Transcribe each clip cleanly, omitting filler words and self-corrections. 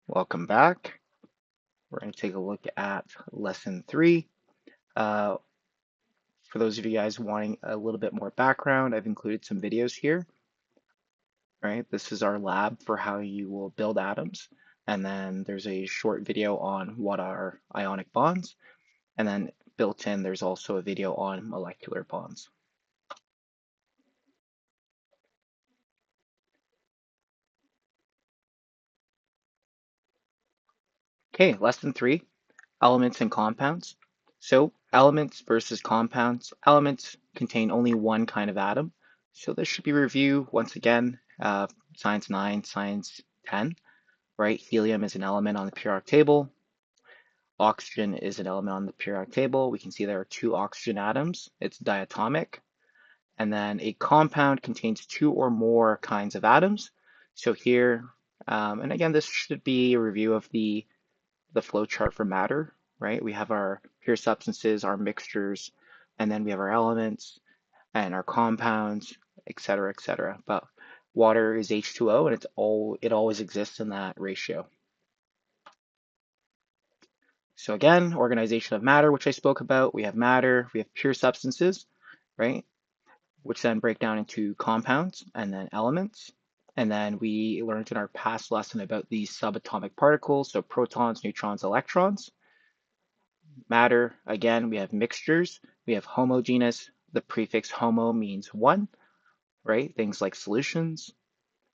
Welcome back. We're going to take a look at lesson 3. Uh, for those of you guys wanting a little bit more background, I've included some videos here. Right, this is our lab for how you will build atoms. And then there's a short video on what are ionic bonds. And then built in, there's also a video on molecular bonds. Okay, lesson 3, elements and compounds. So elements versus compounds. Elements contain only one kind of atom. So this should be review once again, science 9, science 10, right? Helium is an element on the periodic table. Oxygen is an element on the periodic table. We can see there are 2 oxygen atoms. It's diatomic. And then a compound contains 2 or more kinds of atoms. So here, and again, this should be a review of the flow chart for matter, right? We have our pure substances, our mixtures, and then we have our elements and our compounds, et cetera, et cetera. But water is H2O, and it always exists in that ratio. So again, organization of matter, which I spoke about. We have matter, we have pure substances, right? Which then break down into compounds and then elements. And then we learned in our past lesson about the subatomic particles, so protons, neutrons, electrons. Matter, again, we have mixtures, we have homogeneous. The prefix homo means one, right? Things like solutions.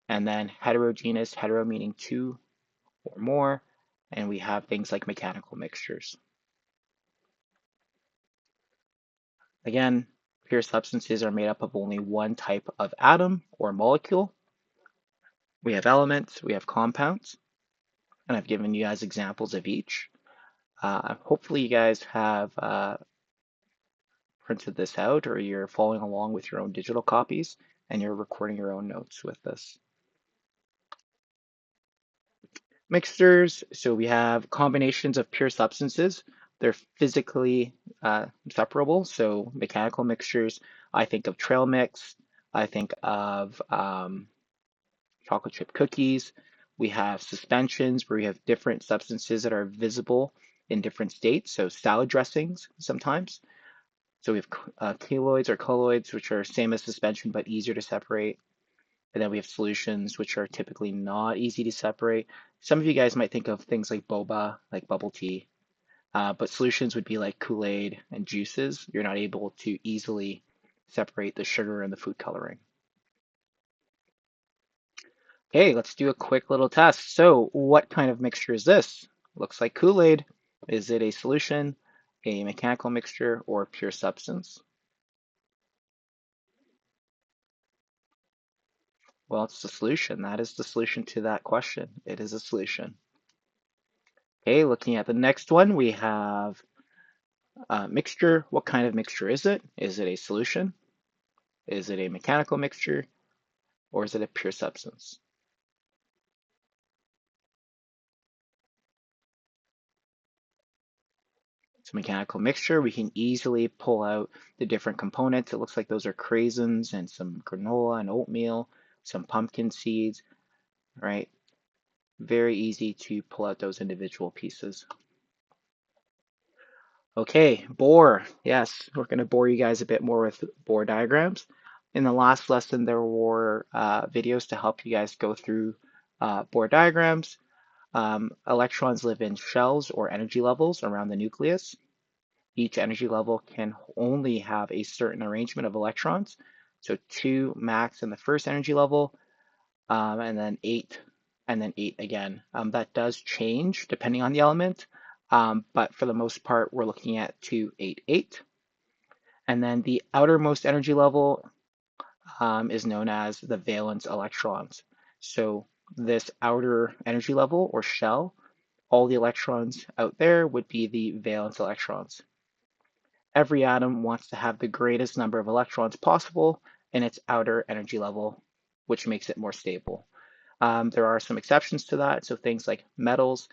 And then heterogeneous, hetero meaning 2 or more. And we have things like mechanical mixtures. Again, pure substances are made up of only one type of atom or molecule. We have elements, we have compounds, and I've given you guys examples of each. Hopefully you guys have printed this out or you're following along with your own digital copies and you're recording your own notes with this. Mixtures, so we have combinations of pure substances. They're physically separable, so mechanical mixtures, I think of trail mix, I think of chocolate chip cookies. We have suspensions where we have different substances that are visible in different states, so salad dressings sometimes. So we have colloids or colloids, which are same as suspension but easier to separate. And then we have solutions, which are typically not easy to separate. Some of you guys might think of things like boba, like bubble tea, but solutions would be like Kool-Aid and juices. You're not able to easily separate the sugar and the food coloring. Okay, let's do a quick little test. So what kind of mixture is this? Looks like Kool-Aid. Is it a solution, a mechanical mixture, or a pure substance? Well, it's the solution. That is the solution to that question. It is a solution. Okay, looking at the next one, we have mixture. What kind of mixture is it? Is it a solution? Is it a mechanical mixture? Or is it a pure substance? It's a mechanical mixture. We can easily pull out the different components. It looks like those are craisins and some granola and oatmeal, some pumpkin seeds, right? Very easy to pull out those individual pieces. Okay, Bohr. Yes, we're going to bore you guys a bit more with Bohr diagrams. In the last lesson, there were videos to help you guys go through Bohr diagrams. Electrons live in shells or energy levels around the nucleus. Each energy level can only have a certain arrangement of electrons. So 2 max in the first energy level, and then 8, and then 8 again. That does change depending on the element, but for the most part, we're looking at 2, 8, 8. And then the outermost energy level is known as the valence electrons. So this outer energy level or shell, all the electrons out there would be the valence electrons. Every atom wants to have the greatest number of electrons possible in its outer energy level, which makes it more stable. There are some exceptions to that. So things like metals,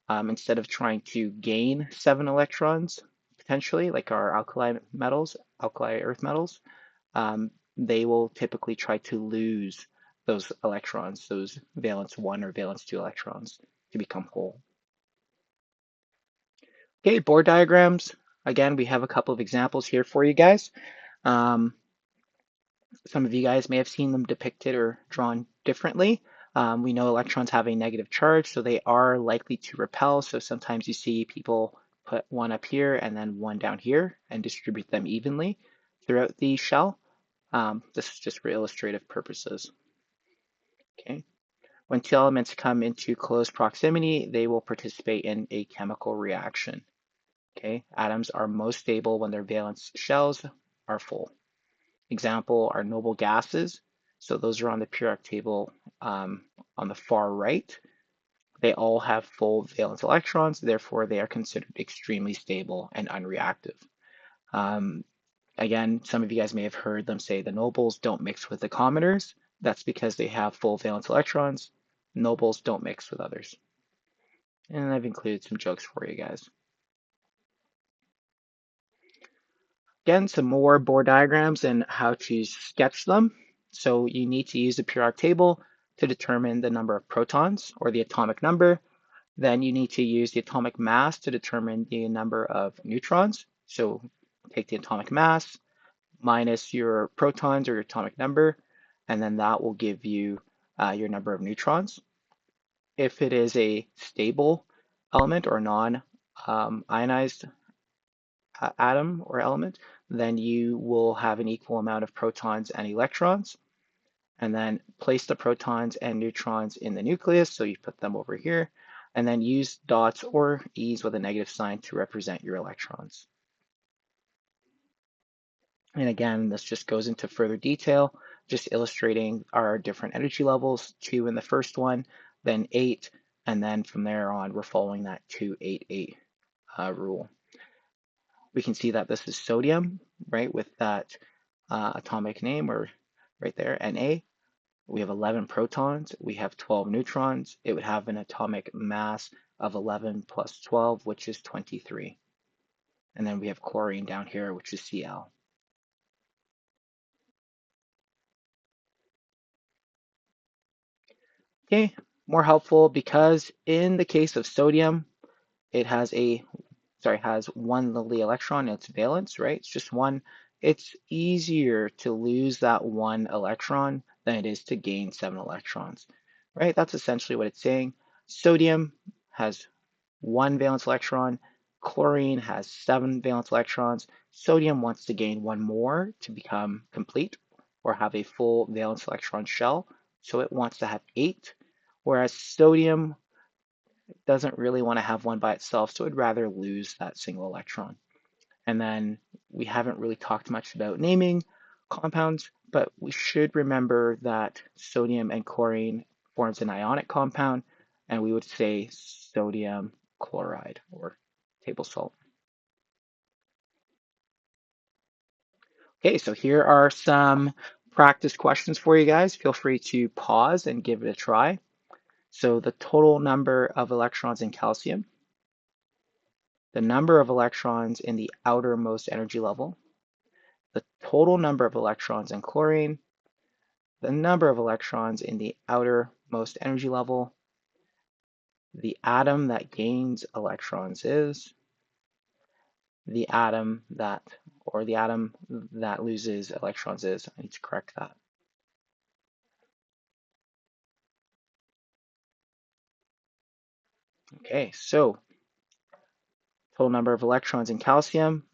instead of trying to gain 7 electrons, potentially, like our alkali metals, alkali earth metals, they will typically try to lose those electrons, those valence 1 or valence 2 electrons. to become whole. Okay, Bohr diagrams. Again, we have a couple of examples here for you guys. Um, some of you guys may have seen them depicted or drawn differently. We know electrons have a negative charge, so they are likely to repel. So sometimes you see people put one up here and then one down here and distribute them evenly throughout the shell. This is just for illustrative purposes. Okay. When two elements come into close proximity, they will participate in a chemical reaction. Okay. Atoms are most stable when their valence shells are full. Example are noble gases. So those are on the periodic table on the far right. They all have full valence electrons, therefore they are considered extremely stable and unreactive. Again, some of you guys may have heard them say the nobles don't mix with the commoners. That's because they have full valence electrons. Nobles don't mix with others. And I've included some jokes for you guys. Again, some more Bohr diagrams and how to sketch them. So you need to use the periodic table to determine the number of protons or the atomic number. Then you need to use the atomic mass to determine the number of neutrons. So take the atomic mass minus your protons or your atomic number, and then that will give you your number of neutrons. If it is a stable element or non-ionized atom or element, then you will have an equal amount of protons and electrons, and then place the protons and neutrons in the nucleus. So you put them over here, and then use dots or E's with a negative sign to represent your electrons. And again, this just goes into further detail, just illustrating our different energy levels, 2 in the first one, then 8, and then from there on, we're following that 2-8-8 rule. We can see that this is sodium, right, with that atomic name or right there, Na. We have 11 protons, we have 12 neutrons. It would have an atomic mass of 11 plus 12, which is 23. And then we have chlorine down here, which is Cl. Okay, more helpful because in the case of sodium, it has one Li electron in its valence, right? It's just one. It's easier to lose that one electron than it is to gain 7 electrons, right? That's essentially what it's saying. Sodium has one valence electron. Chlorine has 7 valence electrons. Sodium wants to gain one more to become complete or have a full valence electron shell. So it wants to have 8, whereas sodium doesn't really want to have one by itself, so it'd rather lose that single electron. And then we haven't really talked much about naming compounds, but we should remember that sodium and chlorine forms an ionic compound, and we would say sodium chloride or table salt. Okay, so here are some practice questions for you guys. Feel free to pause and give it a try. So the total number of electrons in calcium, the number of electrons in the outermost energy level, the total number of electrons in chlorine, the number of electrons in the outermost energy level, the atom that gains electrons is, the atom that loses electrons is. I need to correct that. Okay, so total number of electrons in calcium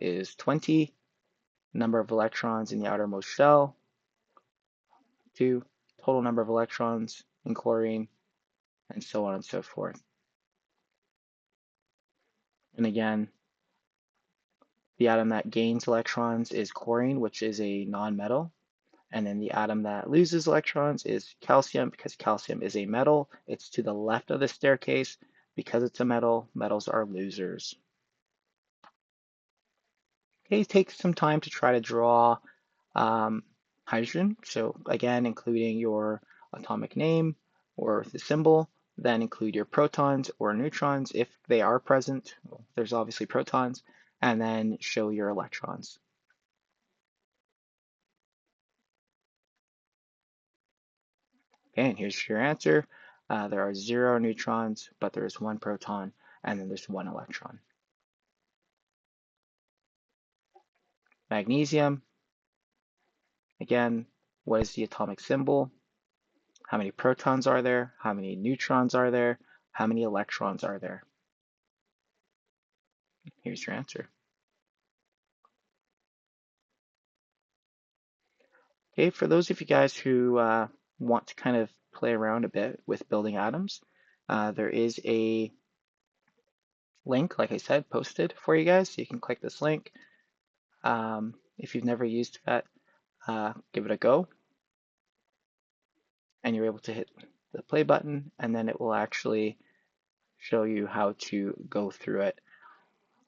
is 20. Number of electrons in the outermost shell, 2. Total number of electrons in chlorine, and so on and so forth. And again, the atom that gains electrons is chlorine, which is a nonmetal. And then the atom that loses electrons is calcium, because calcium is a metal. It's to the left of the staircase. Because it's a metal, metals are losers. Okay, take some time to try to draw hydrogen. So again, including your atomic name or the symbol, then include your protons or neutrons if they are present. Well, there's obviously protons, and then show your electrons. Okay, and here's your answer. There are 0 neutrons, but there is 1 proton, and then there's 1 electron. Magnesium, again, what is the atomic symbol? How many protons are there? How many neutrons are there? How many electrons are there? Here's your answer. Okay, for those of you guys who want to kind of play around a bit with building atoms, there is a link, like I said, posted for you guys. So you can click this link. If you've never used that, give it a go, and you're able to hit the play button, and then it will actually show you how to go through it.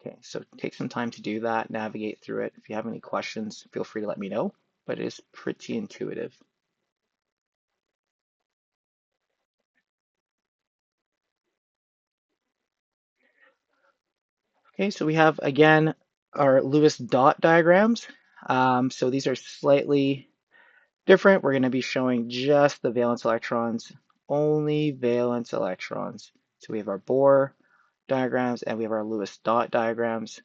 Okay, so take some time to do that, navigate through it. If you have any questions, feel free to let me know, but it is pretty intuitive. Okay, so we have, again, our Lewis dot diagrams. So these are slightly different. We're going to be showing just the valence electrons, only valence electrons. So we have our Bohr diagrams and we have our Lewis dot diagrams.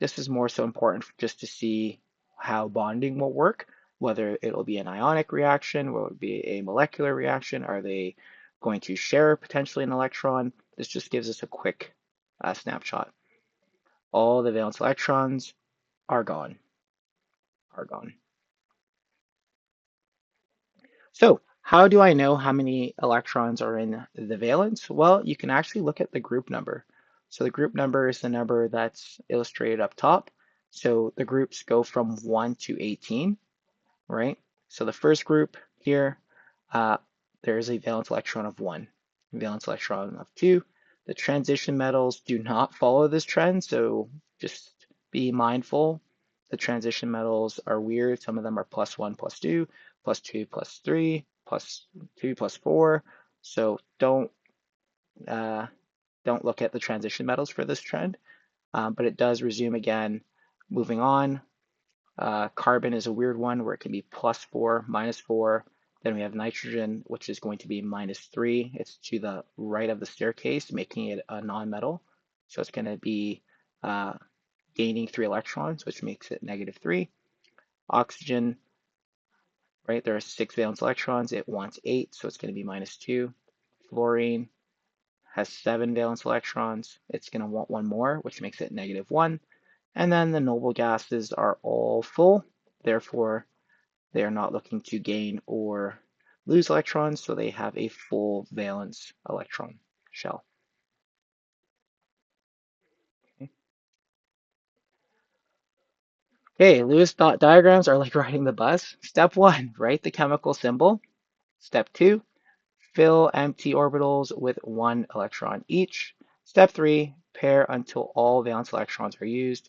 This is more so important just to see how bonding will work, whether it'll be an ionic reaction, will it be a molecular reaction, are they going to share potentially an electron? This just gives us a quick snapshot. All the valence electrons are gone, are gone. So how do I know how many electrons are in the valence? Well, you can actually look at the group number. So the group number is the number that's illustrated up top. So the groups go from 1 to 18, right? So the first group here, there is a valence electron of 1, valence electron of 2. The transition metals do not follow this trend, so just be mindful. The transition metals are weird. Some of them are +1, +2, +2, +3, +2, +4. So don't look at the transition metals for this trend, but it does resume again. Moving on, carbon is a weird one where it can be +4, -4. Then we have nitrogen, which is going to be -3. It's to the right of the staircase, making it a non-metal. So it's going to be gaining 3 electrons, which makes it -3. Oxygen, right, there are 6 valence electrons. It wants 8, so it's going to be -2. Fluorine has 7 valence electrons. It's going to want 1 more, which makes it -1. And then the noble gases are all full. Therefore, they are not looking to gain or lose electrons, so they have a full valence electron shell. Okay, Lewis dot diagrams are like riding the bus. Step 1, write the chemical symbol. Step 2, fill empty orbitals with 1 electron each. Step 3, pair until all valence electrons are used.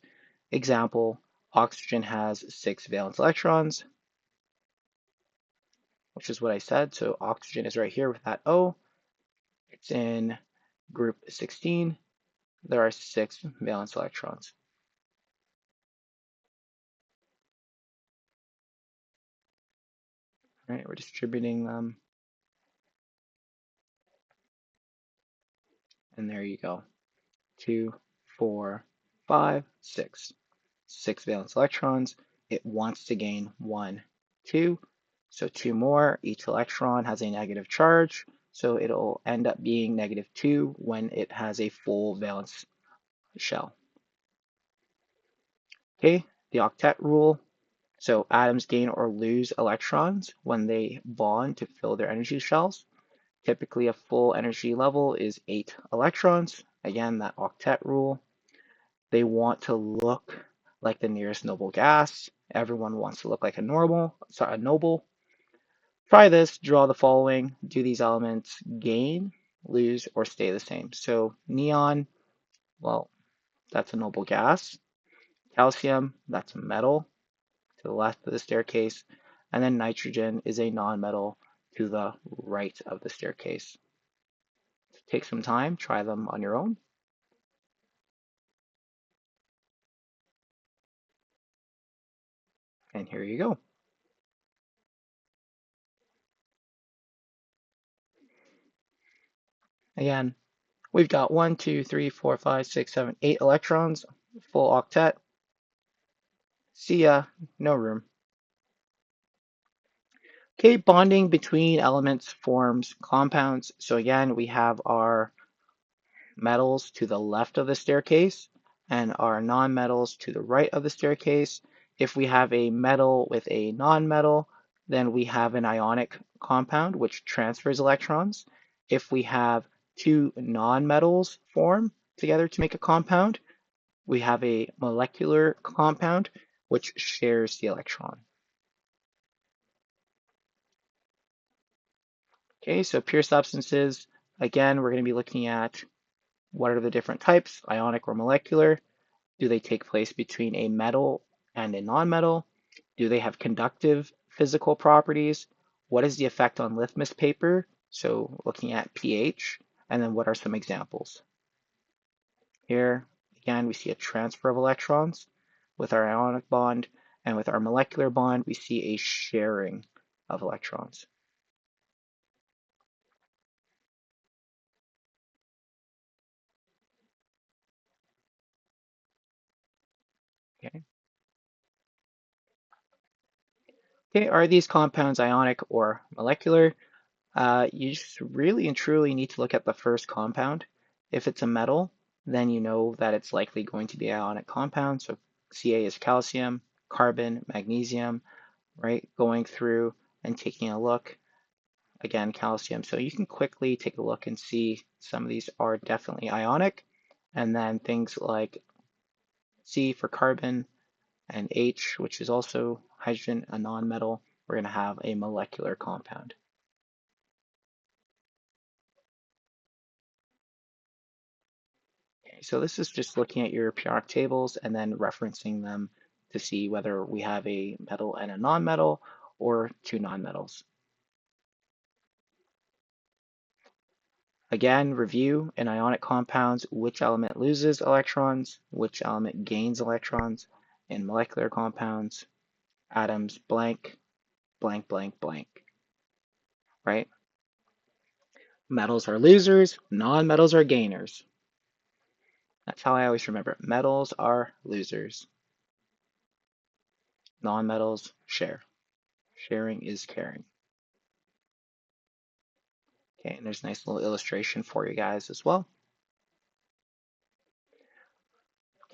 Example, oxygen has 6 valence electrons, which is what I said. So oxygen is right here with that O. It's in group 16. There are 6 valence electrons. All right, we're distributing them. And there you go. 2, 4, 5, 6. 6 valence electrons. It wants to gain 1, 2. So 2 more. Each electron has a negative charge. So it'll end up being -2 when it has a full valence shell. Okay, the octet rule. So atoms gain or lose electrons when they bond to fill their energy shells. Typically, a full energy level is 8 electrons. Again, that octet rule. They want to look like the nearest noble gas. Everyone wants to look like a noble. Try this, draw the following. Do these elements gain, lose, or stay the same? So neon, well, that's a noble gas. Calcium, that's a metal to the left of the staircase. And then nitrogen is a non-metal to the right of the staircase. Take some time, try them on your own. And here you go. Again, we've got 1, 2, 3, 4, 5, 6, 7, 8 electrons, full octet. See ya, no room. Okay, bonding between elements forms compounds. So again, we have our metals to the left of the staircase and our nonmetals to the right of the staircase. If we have a metal with a nonmetal, then we have an ionic compound which transfers electrons. If we have two nonmetals form together to make a compound, we have a molecular compound which shares the electron. Okay, so pure substances, again, we're going to be looking at what are the different types, ionic or molecular. Do they take place between a metal and a nonmetal? Do they have conductive physical properties? What is the effect on litmus paper? So looking at pH, and then what are some examples? Here, again, we see a transfer of electrons with our ionic bond, and with our molecular bond, we see a sharing of electrons. Okay. Okay, are these compounds ionic or molecular? You just really and truly need to look at the first compound. If it's a metal, then you know that it's likely going to be an ionic compound. So Ca is calcium, carbon, magnesium, right? Going through and taking a look. Again, calcium. So you can quickly take a look and see some of these are definitely ionic. And then things like C for carbon and H, which is also hydrogen, a nonmetal, we're going to have a molecular compound. Okay, so this is just looking at your periodic tables and then referencing them to see whether we have a metal and a nonmetal or two nonmetals. Again, review in ionic compounds, which element loses electrons, which element gains electrons. In molecular compounds, atoms blank, blank, blank, blank, right? Metals are losers, nonmetals are gainers. That's how I always remember it. Metals are losers. Nonmetals share. Sharing is caring. Okay, and there's a nice little illustration for you guys as well.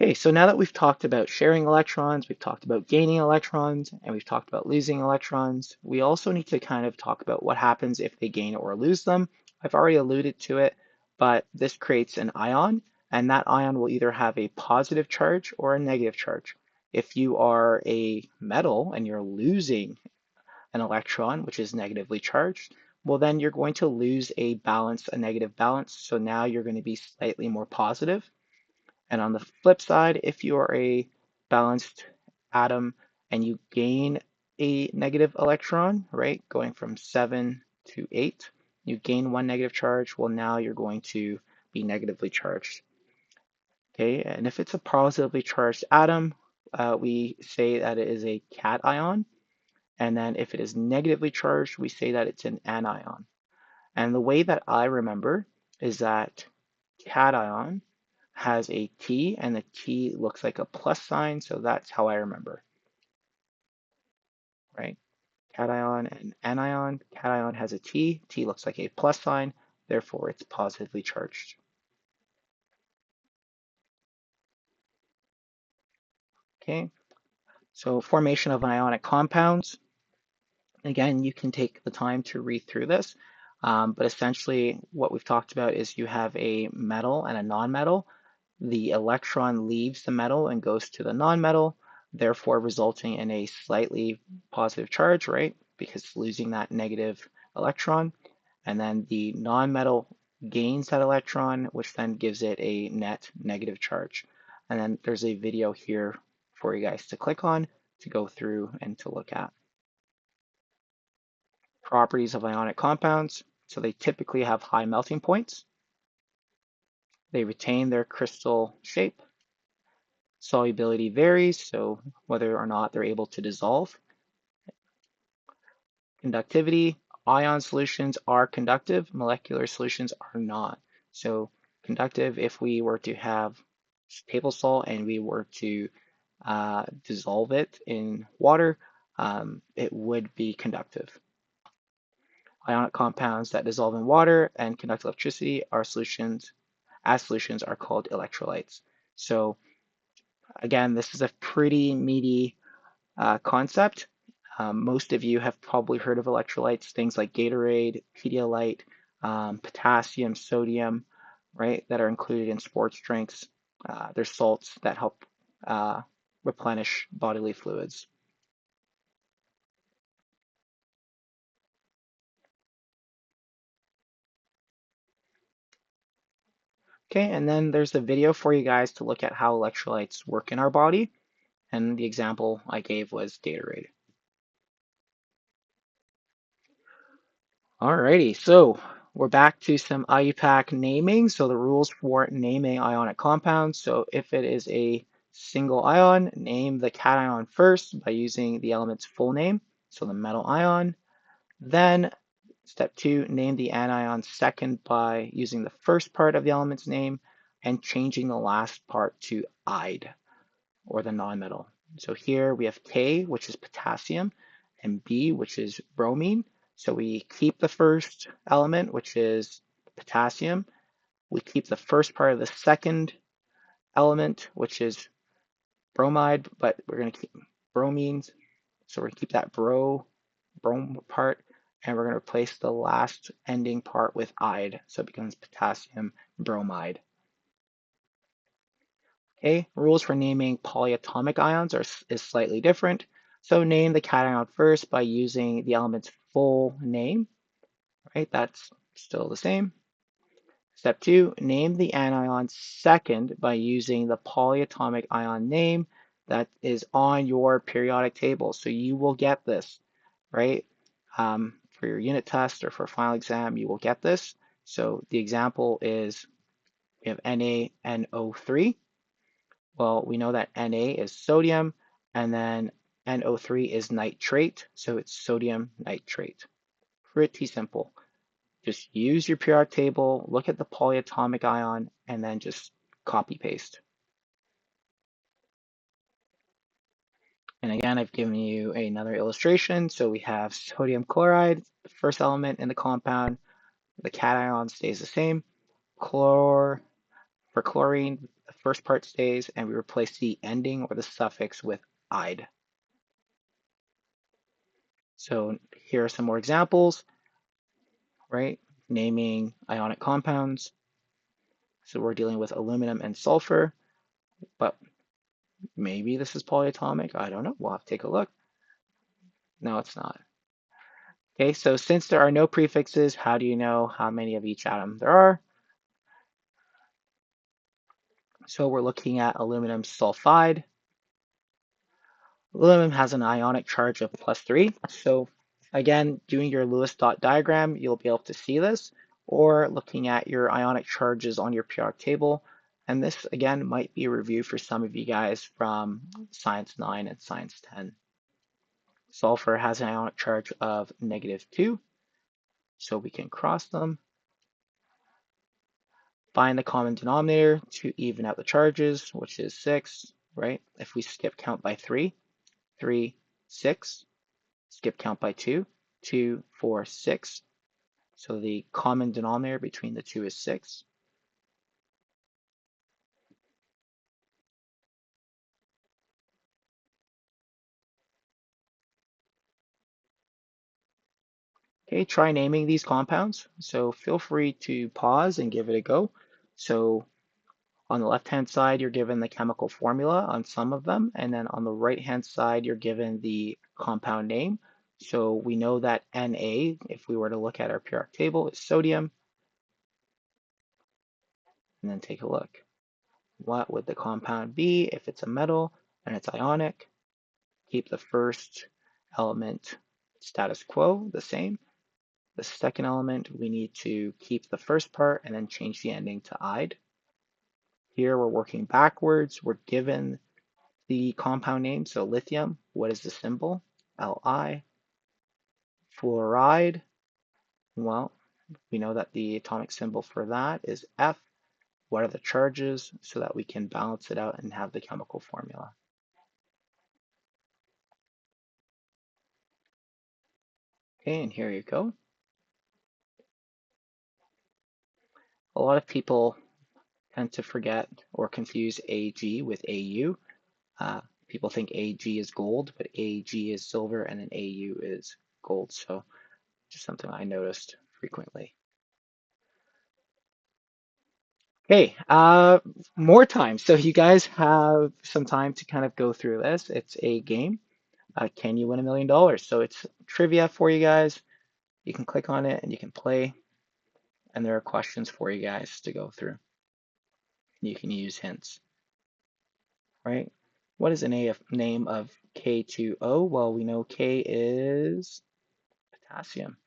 Okay, so now that we've talked about sharing electrons, we've talked about gaining electrons, and we've talked about losing electrons, we also need to kind of talk about what happens if they gain or lose them. I've already alluded to it, but this creates an ion, and that ion will either have a positive charge or a negative charge. If you are a metal and you're losing an electron, which is negatively charged, well, then you're going to lose a balance, a negative balance. So now you're going to be slightly more positive. And on the flip side, if you are a balanced atom and you gain a negative electron, right, going from 7 to 8, you gain one negative charge, well, now you're going to be negatively charged. Okay, and if it's a positively charged atom, we say that it is a cation. And then if it is negatively charged, we say that it's an anion. And the way that I remember is that cation has a T and the T looks like a plus sign. So that's how I remember, right? Cation and anion. Cation has a T. T looks like a plus sign. Therefore, it's positively charged. Okay. So formation of ionic compounds. Again, you can take the time to read through this, but essentially what we've talked about is you have a metal and a nonmetal. The electron leaves the metal and goes to the nonmetal, therefore resulting in a slightly positive charge, right? Because it's losing that negative electron. And then the nonmetal gains that electron, which then gives it a net negative charge. And then there's a video here for you guys to click on to go through and to look at. Properties of ionic compounds. So they typically have high melting points. They retain their crystal shape. Solubility varies, so whether or not they're able to dissolve. Conductivity. Ion solutions are conductive, molecular solutions are not. So conductive, if we were to have table salt and we were to dissolve it in water, it would be conductive. Ionic compounds that dissolve in water and conduct electricity are solutions, as solutions are called electrolytes. So again, this is a pretty meaty concept. Most of you have probably heard of electrolytes, things like Gatorade, Pedialyte, potassium, sodium, right, that are included in sports drinks. There's salts that help replenish bodily fluids. Okay, and then there's a video for you guys to look at how electrolytes work in our body. And the example I gave was Gatorade. Alrighty, so we're back to some IUPAC naming. So the rules for naming ionic compounds. So if it is a single ion, name the cation first by using the element's full name, so the metal ion. Then step 2, name the anion second by using the first part of the element's name and changing the last part to "-ide", or the nonmetal. So here we have K, which is potassium, and B, which is bromine. So we keep the first element, which is potassium. We keep the first part of the second element, which is bromide, but we're going to keep bromines. So we're going to keep that brom part, and we're going to replace the last ending part with "-ide". So it becomes potassium bromide. Okay, rules for naming polyatomic ions is slightly different. So name the cation first by using the element's full name, right? That's still the same. Step 2, name the anion second by using the polyatomic ion name that is on your periodic table. So you will get this, right? For your unit test or for a final exam, you will get this. So the example is we have NaNO3. Well, we know that Na is sodium, and then NO3 is nitrate, so it's sodium nitrate. Pretty simple. Just use your periodic table, look at the polyatomic ion, and then just copy paste. And again, I've given you another illustration. So we have sodium chloride, the first element in the compound. The cation stays the same. For chlorine, the first part stays, and we replace the ending or the suffix with "-ide". So here are some more examples, right? Naming ionic compounds. So we're dealing with aluminum and sulfur, but maybe this is polyatomic. I don't know. We'll have to take a look. No, it's not. Okay, so since there are no prefixes, how do you know how many of each atom there are? So we're looking at aluminum sulfide. Aluminum has an ionic charge of +3. So again, doing your Lewis dot diagram, you'll be able to see this, or looking at your ionic charges on your periodic table. And this, again, might be a review for some of you guys from Science 9 and Science 10. Sulfur has an ionic charge of -2, so we can cross them. Find the common denominator to even out the charges, which is 6, right? If we skip count by 3, 3, 6. Skip count by 2, 2, 4, 6. So the common denominator between the two is 6. Okay, try naming these compounds. So feel free to pause and give it a go. So on the left-hand side, you're given the chemical formula on some of them, and then on the right-hand side, you're given the compound name. So we know that Na, if we were to look at our periodic table, is sodium. And then take a look. What would the compound be if it's a metal and it's ionic? Keep the first element status quo, the same. The second element, we need to keep the first part and then change the ending to "-ide". Here we're working backwards. We're given the compound name, so lithium. What is the symbol? Li. Fluoride. Well, We know that the atomic symbol for that is F. What are the charges so that we can balance it out and have the chemical formula? Okay, and here you go. A lot of people tend to forget or confuse Ag with Au. People think Ag is gold, but Ag is silver, and then Au is gold. So just something I noticed frequently. Okay, more time. So you guys have some time to kind of go through this. It's a game. Can you win $1 million? So it's trivia for you guys. You can click on it and you can play, and there are questions for you guys to go through. You can use hints, right? What is the name of K2O? Well, we know K is potassium,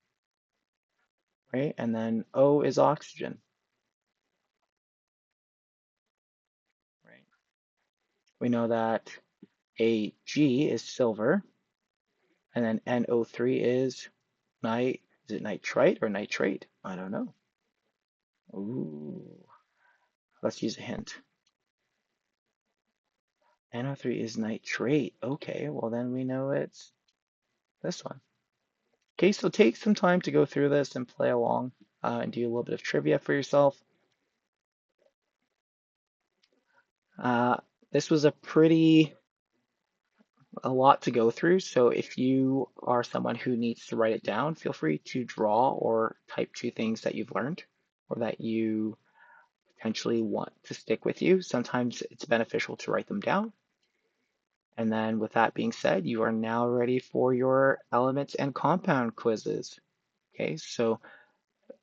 right? And then O is oxygen, right? We know that Ag is silver, and then NO3 is is it nitrite or nitrate? I don't know. Ooh, let's use a hint. NO3 is nitrate. Okay, well then we know it's this one. Okay, so take some time to go through this and play along and do a little bit of trivia for yourself. Uh, this was a lot to go through, so if you are someone who needs to write it down, feel free to draw or type two things that you've learned or that you potentially want to stick with you. Sometimes it's beneficial to write them down. And then with that being said, you are now ready for your elements and compound quizzes. Okay, so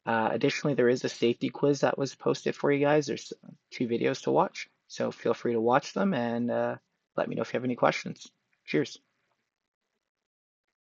additionally, there is a safety quiz that was posted for you guys. There's two videos to watch, so feel free to watch them and let me know if you have any questions. Cheers.